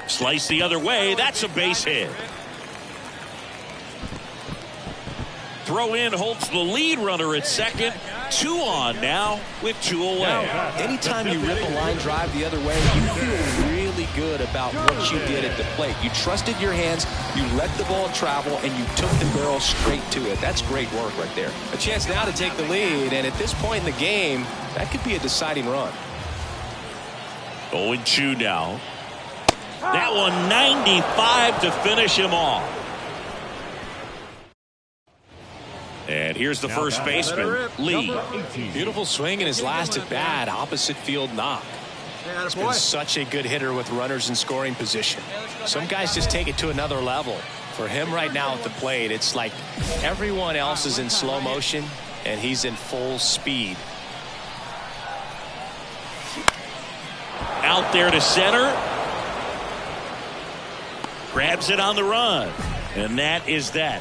Slice the other way. That's a base hit. Throw in holds the lead runner at second. 2 on now with 2 away. Anytime you rip a line drive the other way, you feel really good about what you did at the plate. You trusted your hands, you let the ball travel, and you took the barrel straight to it. That's great work right there. A chance now to take the lead, and at this point in the game, that could be a deciding run. 0-2 now. That one 95 to finish him off. And here's the first baseman, Lee. Beautiful swing in his last at bat, opposite field knock. He's been such a good hitter with runners in scoring position. Some guys just take it to another level. For him right now at the plate, it's like everyone else is in slow motion and he's in full speed. Out there to center. Grabs it on the run. And that is that.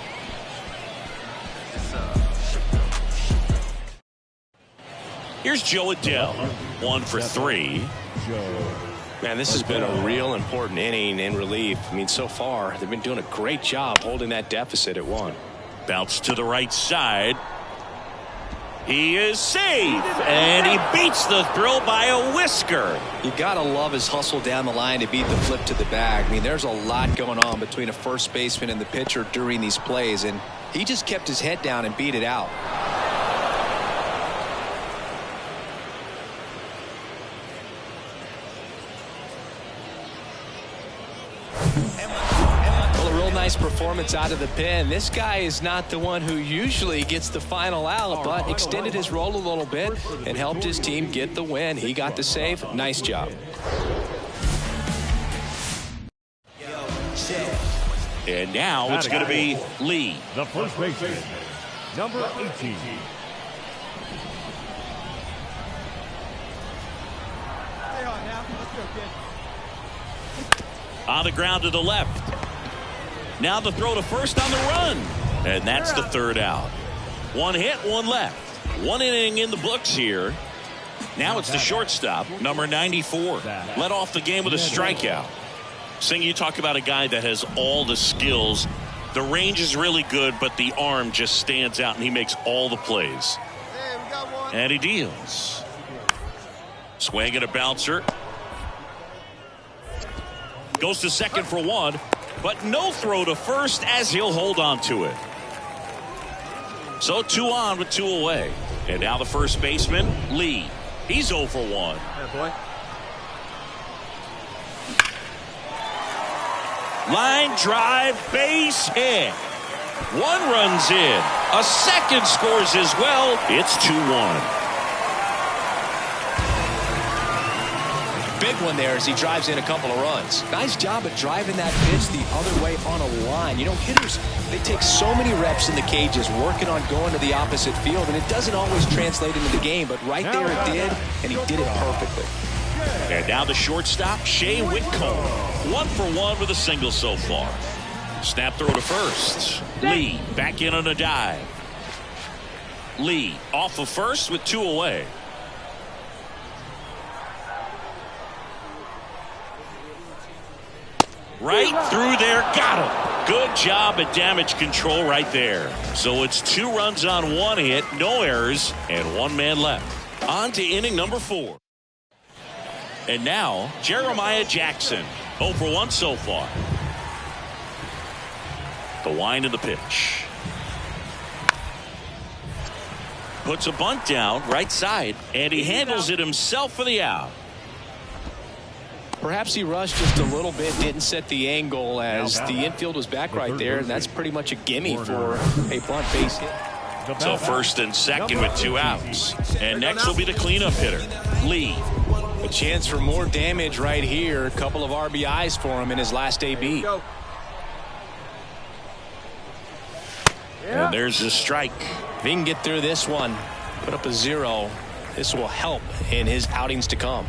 Here's Joe Adele, 1 for 3. Man, this has been a real important inning in relief. I mean, so far, they've been doing a great job holding that deficit at 1. Bounce to the right side. He is safe, and he beats the throw by a whisker. You gotta love his hustle down the line to beat the flip to the bag. I mean, there's a lot going on between a first baseman and the pitcher during these plays, and he just kept his head down and beat it out. Nice performance out of the pen. This guy is not the one who usually gets the final out, but extended his role a little bit and helped his team get the win. He got the save. Nice job. And now it's going to be Lee. The first baseman, number 18. On the ground to the left. Now the throw to first on the run. And that's the 3rd out. 1 hit, 1 left. 1 inning in the books here. Now it's the shortstop, number 94. Led off the game with a strikeout. Sing, you talk about a guy that has all the skills. The range is really good, but the arm just stands out, and he makes all the plays. And he deals. Swing and a bouncer. Goes to second for 1. But no throw to first as he'll hold on to it. So 2 on with 2 away. And now the first baseman, Lee. He's 0 for 1. Yeah, boy. Line drive, base hit. 1 runs in. A second scores as well. It's 2-1. Big one there as he drives in a couple of runs. Nice job at driving that pitch the other way on a line. You know, hitters, they take so many reps in the cages working on going to the opposite field, and it doesn't always translate into the game, but right there it did, and he did it perfectly. And now the shortstop, Shea Whitcomb. 1 for 1 with a single so far. Snap throw to first. Lee back in on a dive. Lee off of first with 2 away. Right through there, got him. Good job at damage control right there. So it's 2 runs on 1 hit, no errors, and 1 man left. On to inning number 4. And now Jeremiah Jackson, 0 for 1 so far. The wind of the pitch. Puts a bunt down right side, and he handles it himself for the out. Perhaps he rushed just a little bit, didn't set the angle as the infield was back right there, and that's pretty much a gimme for a bunt base hit. So first and second with 2 outs. And next will be the cleanup hitter, Lee. A chance for more damage right here. A couple of RBIs for him in his last AB. And there's the strike. If he can get through this one, put up a 0, this will help in his outings to come.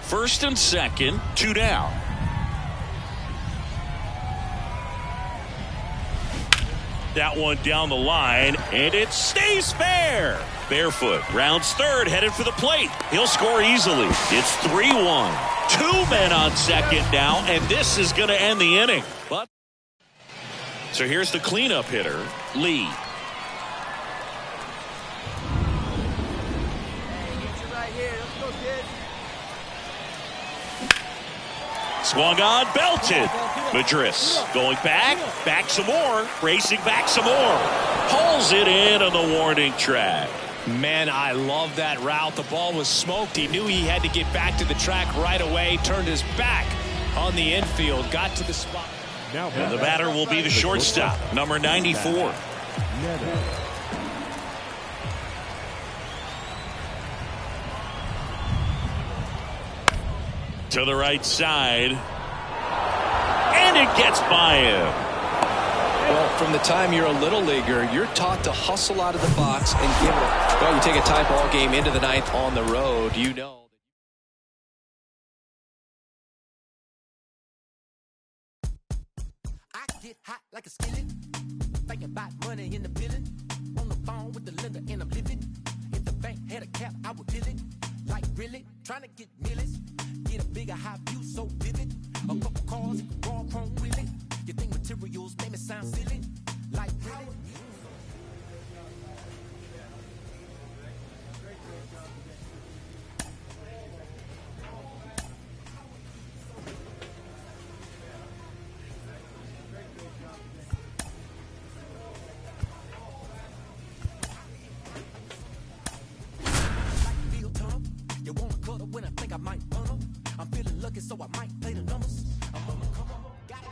First and second, 2 down. That one down the line, and it stays fair. Barefoot rounds third, headed for the plate. He'll score easily. It's 3-1. 2 men on second now, and this is going to end the inning. But so here's the cleanup hitter, Lee. Swung on, belted. Madris going back some more, racing back some more. Pulls it in on the warning track. Man, I love that route. The ball was smoked. He knew he had to get back to the track right away. Turned his back on the infield. Got to the spot. And the batter will be the shortstop, number 94. To the right side. And it gets by him. Well, from the time you're a little leaguer, you're taught to hustle out of the box and give it. Well, you take a tie ball game into the ninth on the road, you know. I get hot like a skillet. Thinking about money in the building. On the phone with the lender and I'm living. If the bank had a cap, I would fill it. Like really, trying to get millions. Get a bigger high view so vivid. A couple cars, raw chrome really. You think materials make me sound silly? Like really? You wanna cuddle when I think I might burn 'em. I'm feeling lucky, so I might play the numbers. I'm on the come on, got it.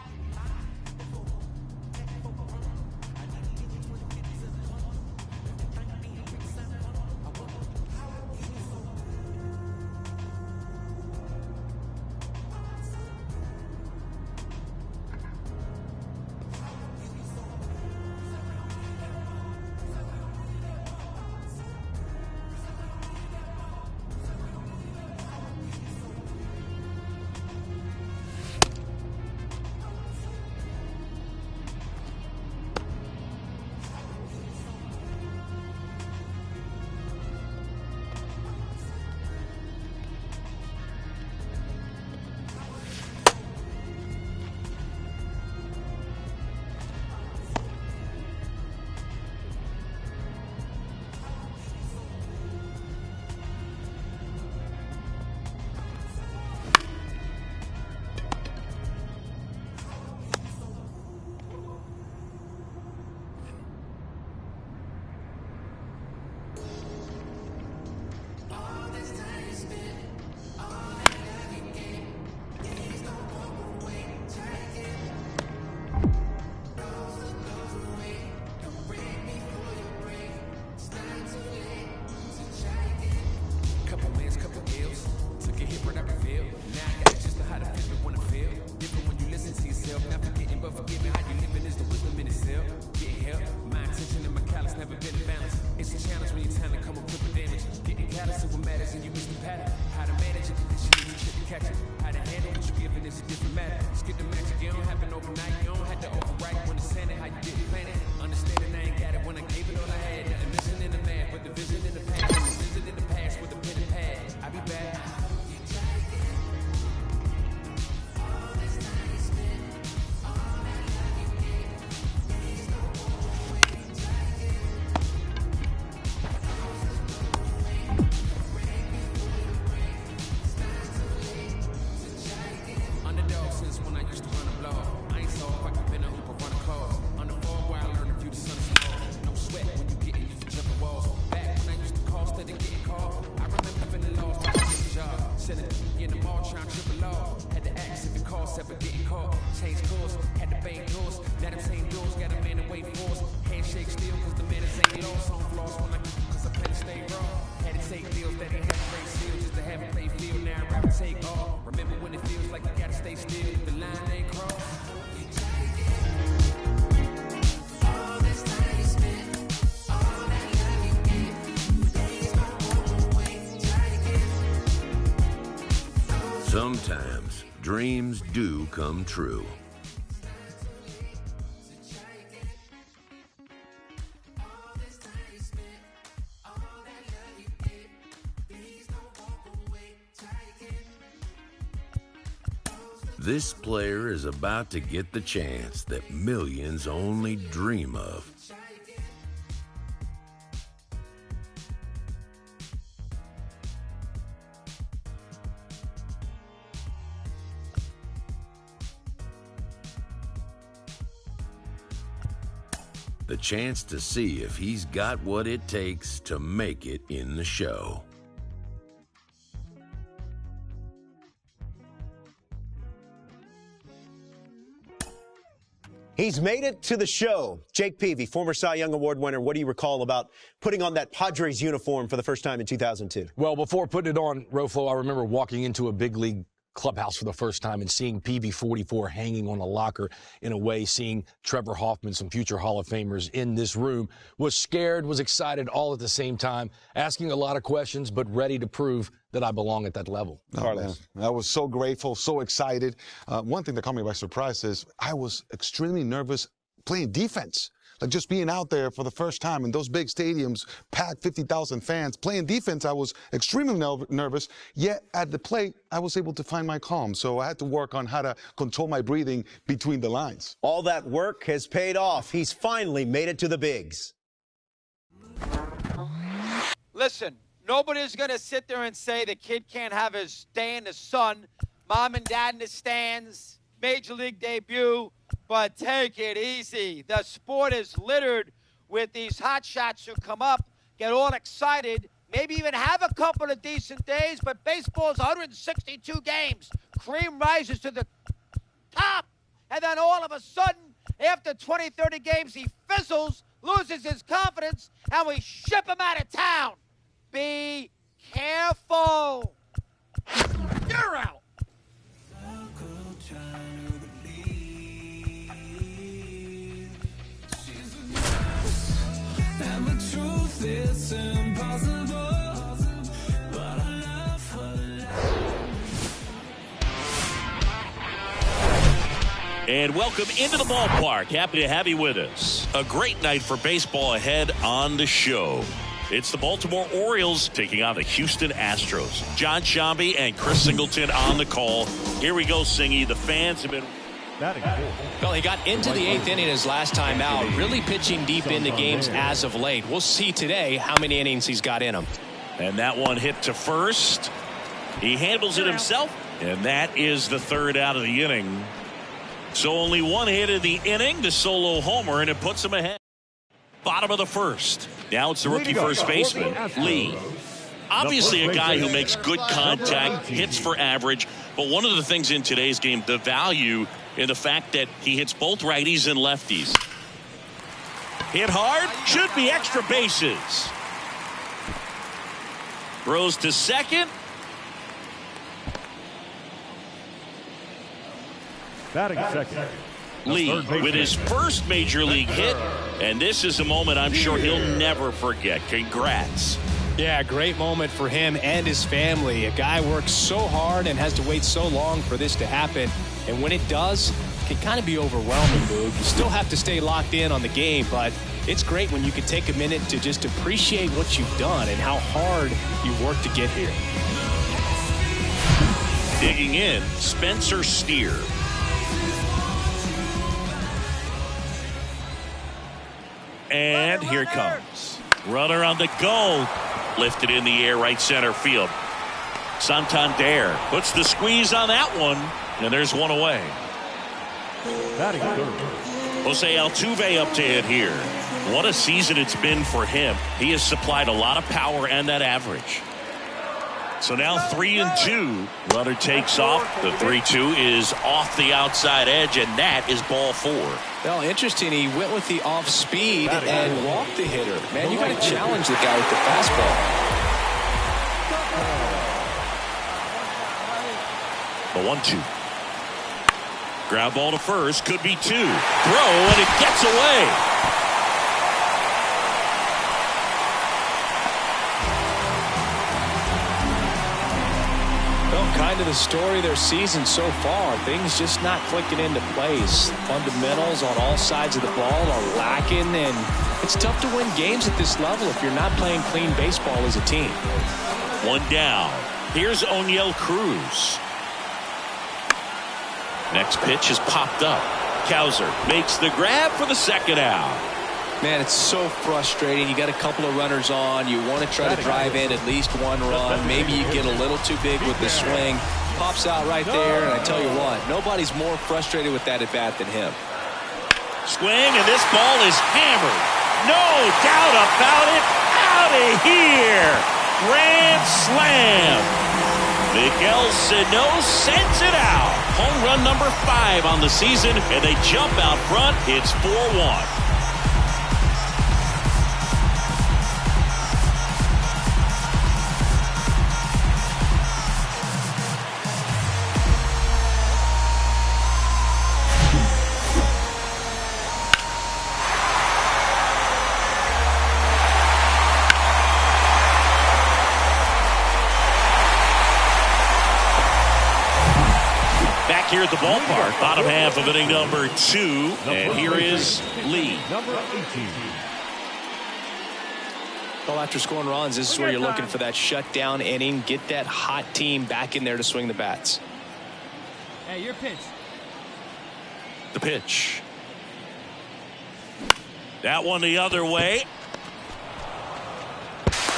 Sometimes dreams do come true. This player is about to get the chance that millions only dream of. The chance to see if he's got what it takes to make it in the show. He's made it to the show. Jake Peavy, former Cy Young Award winner. What do you recall about putting on that Padres uniform for the first time in 2002? Well, before putting it on, Roflo, I remember walking into a big league clubhouse for the first time and seeing PV44 hanging on a locker. In a way, seeing Trevor Hoffman, some future Hall of Famers in this room. Was scared, was excited all at the same time, asking a lot of questions, but ready to prove that I belong at that level. Carlos. I was so grateful, so excited. One thing that caught me by surprise is I was extremely nervous playing defense. Like just being out there for the first time in those big stadiums, packed 50,000 fans, playing defense, I was extremely nervous. Yet at the plate, I was able to find my calm. So I had to work on how to control my breathing between the lines. All that work has paid off. He's finally made it to the bigs. Listen, nobody's going to sit there and say the kid can't have his day in the sun, mom and dad in the stands, major league debut. But take it easy. The sport is littered with these hot shots who come up, get all excited, maybe even have a couple of decent days, but baseball's 162 games. Cream rises to the top, and then all of a sudden, after 20, 30 games, he fizzles, loses his confidence, and we ship him out of town. Be careful. You're out. It's impossible, but I love her. And welcome into the ballpark. Happy to have you with us. A great night for baseball ahead on the show. It's the Baltimore Orioles taking on the Houston Astros. John Shambi and Chris Singleton on the call. Here we go, Singy. The fans have been... Well, he got into the 8th inning his last time out, really pitching deep into games as of late. We'll see today how many innings he's got in him. And that one hit to first. He handles it himself, and that is the third out of the inning. So only one hit of the inning, the solo homer, and it puts him ahead. Bottom of the first. Now it's the rookie first baseman, Lee. Obviously a guy who makes good contact, hits for average, but one of the things in today's game, the value in the fact that he hits both righties and lefties. Hit hard, should be extra bases. Throws to second. Batting second. Lee with his first major league hit, and this is a moment I'm sure he'll never forget. Congrats. Yeah, great moment for him and his family. A guy works so hard and has to wait so long for this to happen. And when it does, it can kind of be overwhelming, Boog. You still have to stay locked in on the game, but it's great when you can take a minute to just appreciate what you've done and how hard you worked to get here. Digging in, Spencer Steer. And here it comes. Runner on the go. Lifted in the air, right center field. Santander puts the squeeze on that one, and there's one away. Batting third. Jose Altuve up to hit here. What a season it's been for him. He has supplied a lot of power and that average. So now 3-2. Runner takes off. The 3-2 is off the outside edge, and that is ball 4. Well, interesting. He went with the off speed and walked the hitter. Man, you got to challenge the guy with the fastball. The 1-2. Ground ball to first. Could be 2. Throw, and it gets away. Kind of the story of their season so far. Things just not clicking into place. Fundamentals on all sides of the ball are lacking, and it's tough to win games at this level if you're not playing clean baseball as a team. One down. Here's O'Neill Cruz. Next pitch is popped up. Cowser makes the grab for the second out. Man, it's so frustrating. You got a couple of runners on. You want to try to drive in at least one run. Maybe you get a little too big with the swing. Pops out right there, and I tell you what, nobody's more frustrated with that at bat than him. Swing, and this ball is hammered. No doubt about it. Out of here. Grand slam. Miguel Sano sends it out. Home run number 5 on the season, and they jump out front. It's 4-1. Here at the ballpark, bottom half of inning number 2, and here is Lee. Number 18. Well, after scoring runs, this is where you're looking for that shutdown inning. Get that hot team back in there to swing the bats. Hey, your pitch. The pitch. That one the other way.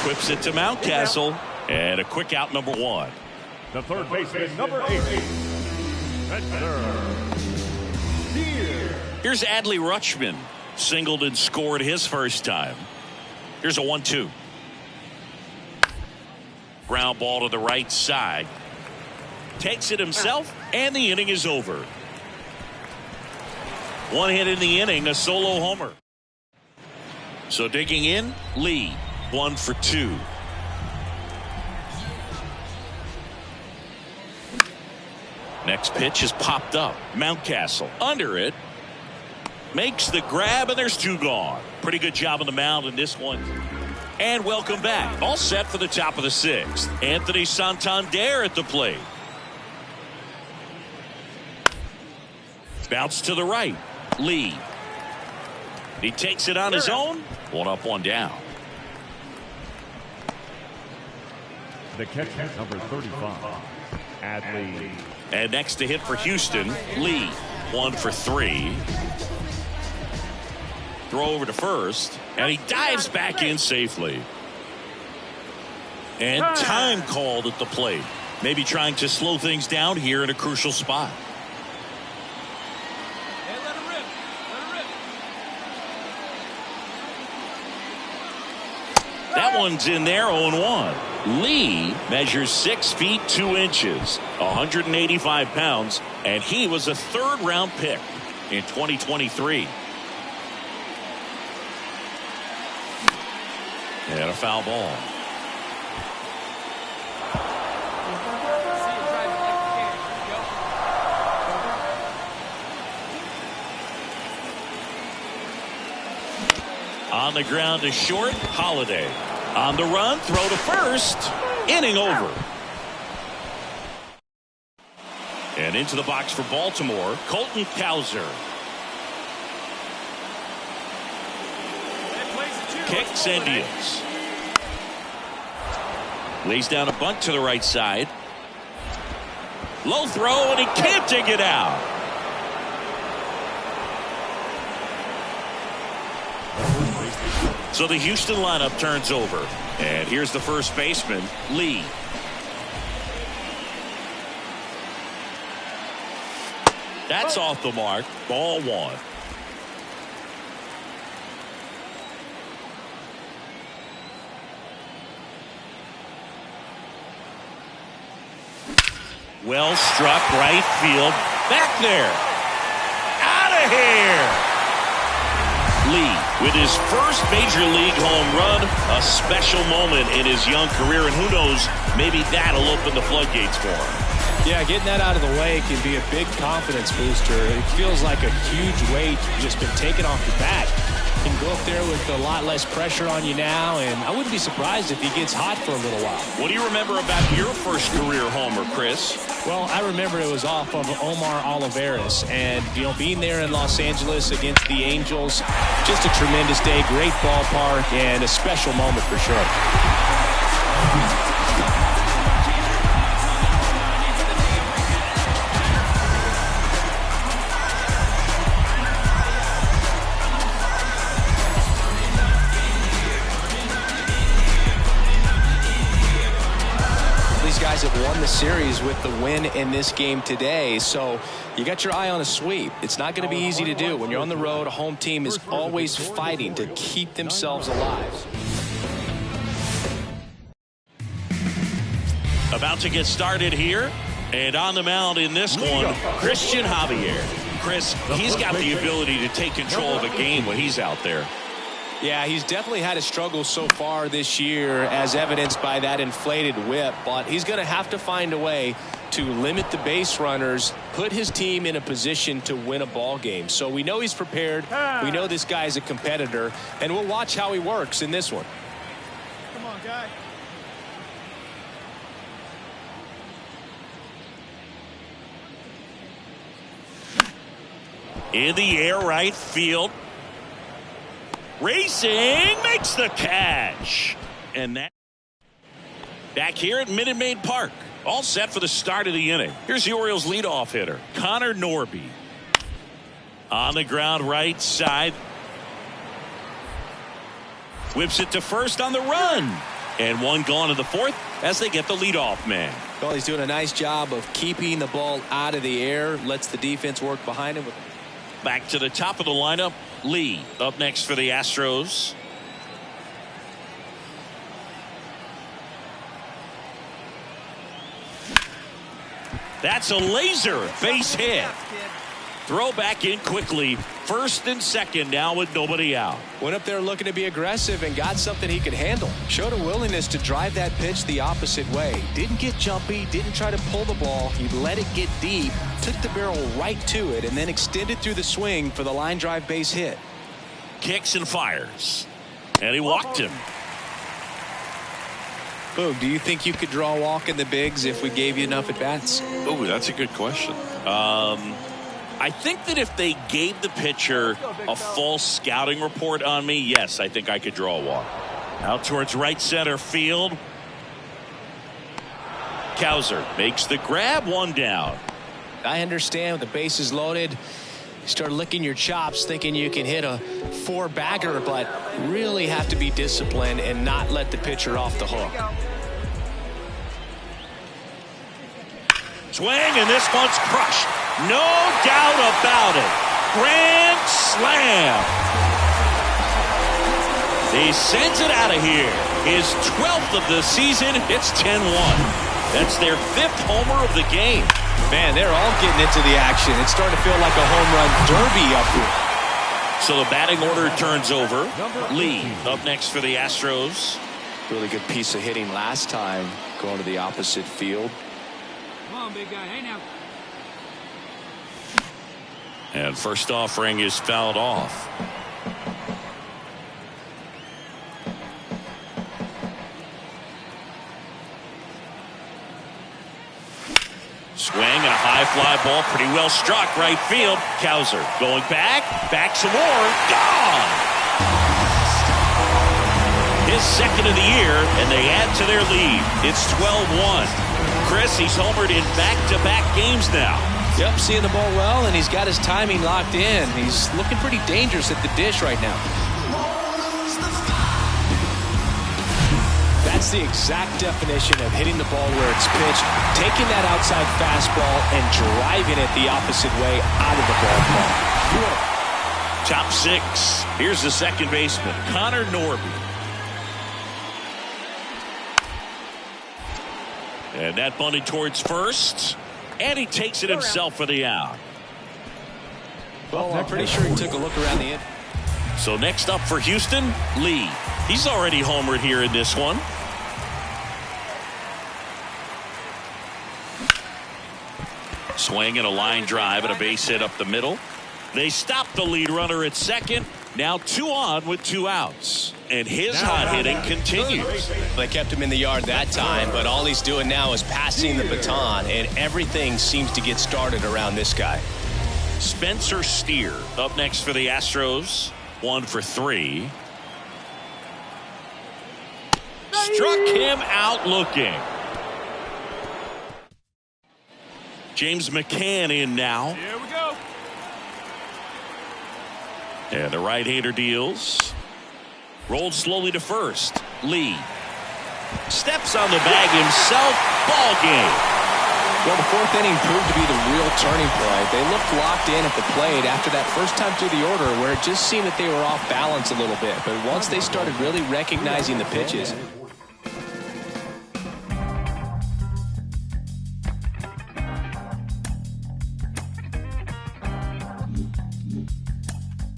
Whips it to Mountcastle, and a quick out, number 1. The third baseman, number 8. Here's Adley Rutschman. Singled and scored his first time. Here's a 1-2. Ground ball to the right side. Takes it himself, and the inning is over. 1 hit in the inning, a solo homer. So digging in, Lee, 1 for 2. Next pitch is popped up. Mountcastle under it. Makes the grab, and there's 2 gone. Pretty good job on the mound in this one. And welcome back. All set for the top of the 6th. Anthony Santander at the plate. Bounce to the right. Lee. He takes it on his own. 1 up, 1 down. The catcher, number 35. Adley. And next to hit for Houston, Lee, 1 for 3. Throw over to first, and he dives back in safely. And time called at the plate. Maybe trying to slow things down here in a crucial spot. Hey, let him rip. Let him rip. That one's in there, 0-1. Lee measures 6 feet 2 inches, 185 pounds, and he was a 3rd-round pick in 2023. And a foul ball. On the ground to short, Holiday. On the run, throw to first. Inning over. And into the box for Baltimore, Colton Cowser. Kicks and deals. Lays down a bunt to the right side. Low throw, and he can't dig it out. So the Houston lineup turns over. And here's the first baseman, Lee. That's off the mark. Ball 1. Well struck, right field. Back there. Out of here. Lee with his first major league home run. A special moment in his young career, and who knows, maybe that'll open the floodgates for him. Yeah, getting that out of the way can be a big confidence booster. It feels like a huge weight just been taken off your back. You can go up there with a lot less pressure on you now, and I wouldn't be surprised if he gets hot for a little while. What do you remember about your first career homer, Chris? Well, I remember it was off of Omar Olivares, and being there in Los Angeles against the Angels, just a tremendous day, great ballpark, and a special moment for sure. the series with the win in this game today. So you got your eye on a sweep. It's not going to be easy to do. When you're on the road, a home team is always fighting to keep themselves alive. About to get started here. And on the mound in this one, Christian Javier. Chris, he's got the ability to take control of a game when he's out there. Yeah, he's definitely had a struggle so far this year, as evidenced by that inflated whip. But he's going to have to find a way to limit the base runners, put his team in a position to win a ball game. So we know he's prepared. We know this guy's a competitor. And we'll watch how he works in this one. Come on, guy. In the air, right field. Racing, makes the catch. And that back here at Minute Maid Park. All set for the start of the inning. Here's the Orioles leadoff hitter, Connor Norby. On the ground, right side. Whips it to first on the run. And one gone in the fourth as they get the leadoff man. Well, he's doing a nice job of keeping the ball out of the air. Lets the defense work behind him. Back to the top of the lineup, Lee up next for the Astros. That's a laser base hit. Throw back in quickly. First and second now with nobody out. Went up there looking to be aggressive and got something he could handle. Showed a willingness to drive that pitch the opposite way. Didn't get jumpy, didn't try to pull the ball. He let it get deep, took the barrel right to it, and then extended through the swing for the line drive base hit. Kicks and fires. And he walked him. Boog, do you think you could draw a walk in the bigs if we gave you enough at-bats? Oh, that's a good question. I think that if they gave the pitcher a false scouting report on me, yes, I think I could draw a walk. Out towards right center field. Cowser makes the grab, one down. I understand with the bases loaded. You start licking your chops thinking you can hit a four-bagger, but really have to be disciplined and not let the pitcher off the hook. Swing, and this one's crushed. No doubt about it. Grand slam. He sends it out of here. His 12th of the season. It's 10-1. That's their 5th homer of the game. Man, they're all getting into the action. It's starting to feel like a home run derby up here. So the batting order turns over. Lee up next for the Astros. Really good piece of hitting last time, going to the opposite field. Come on, big guy. Hey, now. And first offering is fouled off. Swing and a high fly ball, pretty well struck, right field. Cowser going back some more, gone. His second of the year, and they add to their lead. It's 12-1. Chris, he's homered in back-to-back games now. Yep, seeing the ball well, and he's got his timing locked in. He's looking pretty dangerous at the dish right now. That's the exact definition of hitting the ball where it's pitched, taking that outside fastball and driving it the opposite way out of the ballpark. Top 6. Here's the second baseman, Connor Norby. And that bunted towards first. And he takes it himself for the out. Well, I'm pretty sure he took a look around the end. So next up for Houston, Lee. He's already homered here in this one. Swing and a line drive and a base hit up the middle. They stop the lead runner at second. Now 2 on with 2 outs. And his hot hitting continues. They kept him in the yard that time, but all he's doing now is passing the baton, and everything seems to get started around this guy. Spencer Steer up next for the Astros. 1 for 3. Struck him out looking. James McCann in now. Here we go. And the right-hander deals. Rolled slowly to first. Lee. Steps on the bag himself. Ball game. Well, the fourth inning proved to be the real turning point. They looked locked in at the plate after that first time through the order where it just seemed that they were off balance a little bit. But once they started really recognizing the pitches.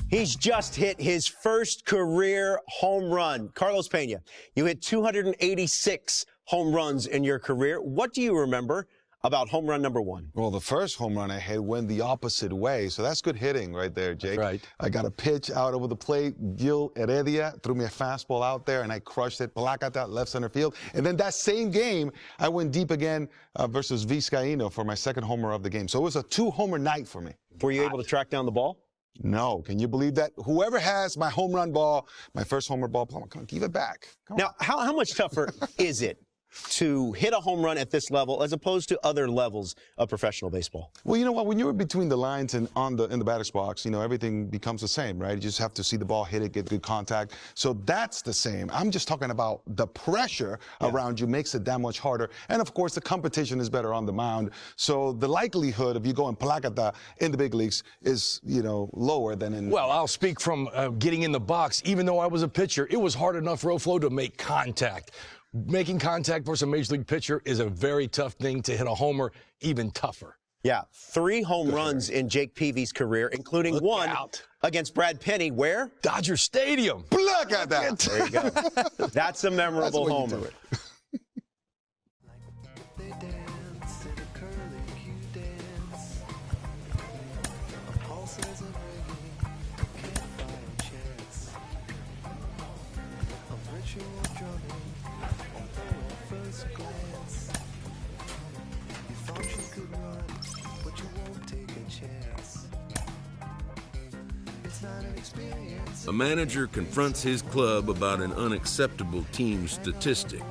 He's just hit his first career home run. Carlos Pena, you hit 286 home runs in your career. What do you remember about home run number one? Well, the first home run I hit went the opposite way, so that's good hitting right there, Jake. That's right. I got a pitch out over the plate. Gil Heredia threw me a fastball out there, and I crushed it. Placata, left center field. And then that same game, I went deep again versus Vizcaíno for my second homer of the game. So it was a two-homer night for me. Were you able to track down the ball? No. Can you believe that? Whoever has my home run ball, my first homer ball, come on, give it back. Come now, how much tougher is it to hit a home run at this level as opposed to other levels of professional baseball? Well, you know what? When you're between the lines and in the batter's box, you know, everything becomes the same, right? You just have to see the ball, hit it, get good contact. So that's the same. I'm just talking about the pressure around you makes it that much harder. And, of course, the competition is better on the mound. So the likelihood of you going placata in the big leagues is, you know, lower than in... Well, I'll speak from getting in the box. Even though I was a pitcher, it was hard enough, Roflo, to make contact. Making contact versus a major league pitcher is a very tough thing. To hit a homer, even tougher. Yeah, 3 home runs in Jake Peavy's career, including one against Brad Penny. Where? Dodger Stadium. Look at that. There you go. That's a memorable homer. A manager confronts his club about an unacceptable team statistic.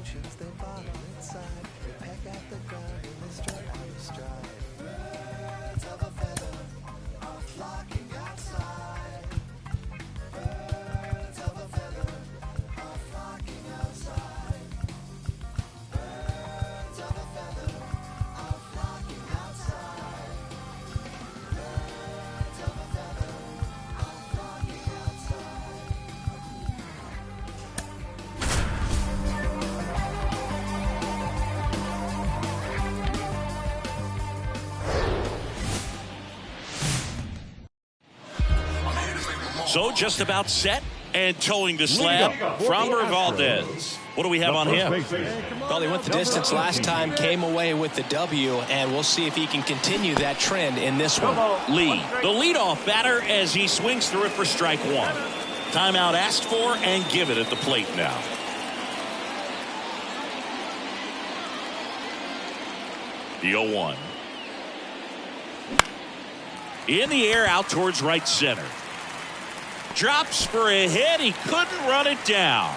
So just about set and towing the slab, Framber Valdez. What do we have on him? Well, he went the distance last time, came away with the W, and we'll see if he can continue that trend in this one. Lee, the leadoff batter, as he swings through it for strike one. Timeout asked for and given at the plate now. The 0-1. In the air, out towards right center. Drops for a hit. He couldn't run it down.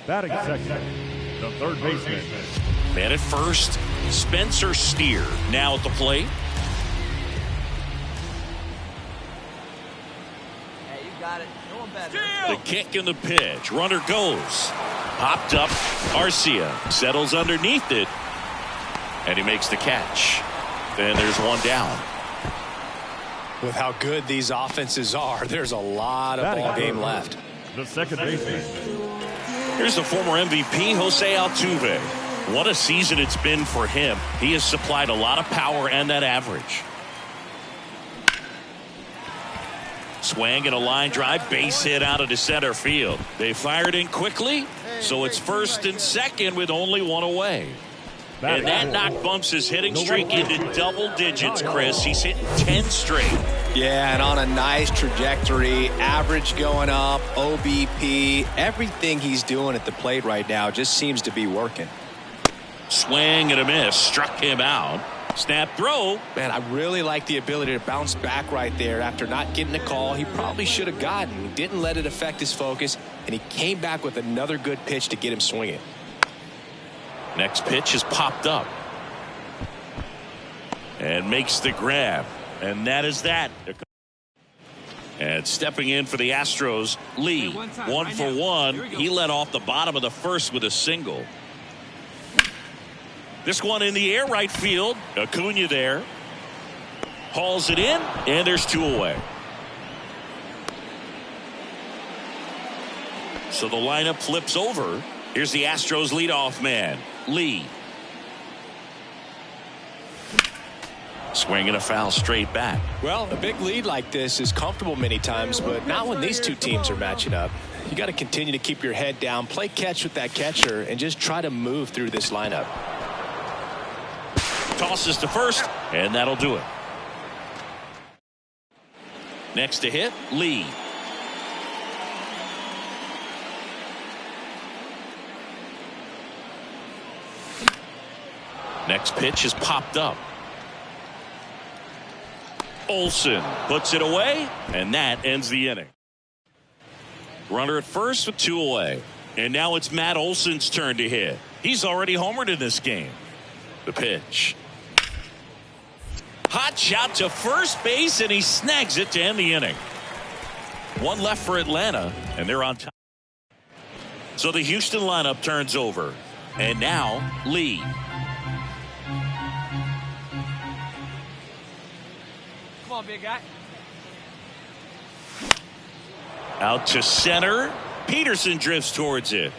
Batting second, the third baseman. Man at first, Spencer Steer now at the plate. Hey, you got it. No one better. The kick and the pitch. Runner goes. Popped up. Arcia settles underneath it. And he makes the catch. Then there's one down. With how good these offenses are, there's a lot of ball game left. The second baseman. Here's the former MVP, Jose Altuve. What a season it's been for him. He has supplied a lot of power and that average. Swing and a line drive, base hit out of the center field. They fired in quickly, so it's first and second with only one away. And that knock bumps his hitting streak into double digits, Chris. He's hitting 10 straight. Yeah, and on a nice trajectory, average going up, OBP, everything he's doing at the plate right now just seems to be working. Swing and a miss, struck him out. Snap throw. Man, I really like the ability to bounce back right there after not getting the call he probably should have gotten. He didn't let it affect his focus, and he came back with another good pitch to get him swinging. Next pitch is popped up. And makes the grab. And that is that. And stepping in for the Astros, Lee, Hey, one time, 1 right for now. 1. Here we go. He led off the bottom of the first with a single. This one in the air, right field. Acuna there. Hauls it in, and there's 2 away. So the lineup flips over. Here's the Astros leadoff man, Lee. Swinging a foul straight back. Well, a big lead like this is comfortable many times, but not when these two teams are matching up. You got to continue to keep your head down, play catch with that catcher, and just try to move through this lineup. Tosses to first, and that'll do it. Next to hit, Lee. Next pitch is popped up. Olsen puts it away, and that ends the inning. Runner at first with 2 away. And now it's Matt Olson's turn to hit. He's already homered in this game. The pitch. Hot shot to first base, and he snags it to end the inning. 1 left for Atlanta, and they're on top. So the Houston lineup turns over. And now Lee. Come on, big guy. Out to center. Peterson drifts towards it.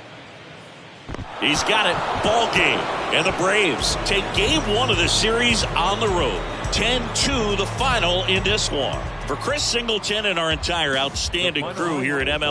He's got it. Ball game. And the Braves take game 1 of the series on the road. 10-2 the final in this one. For Chris Singleton and our entire outstanding crew here at MLB.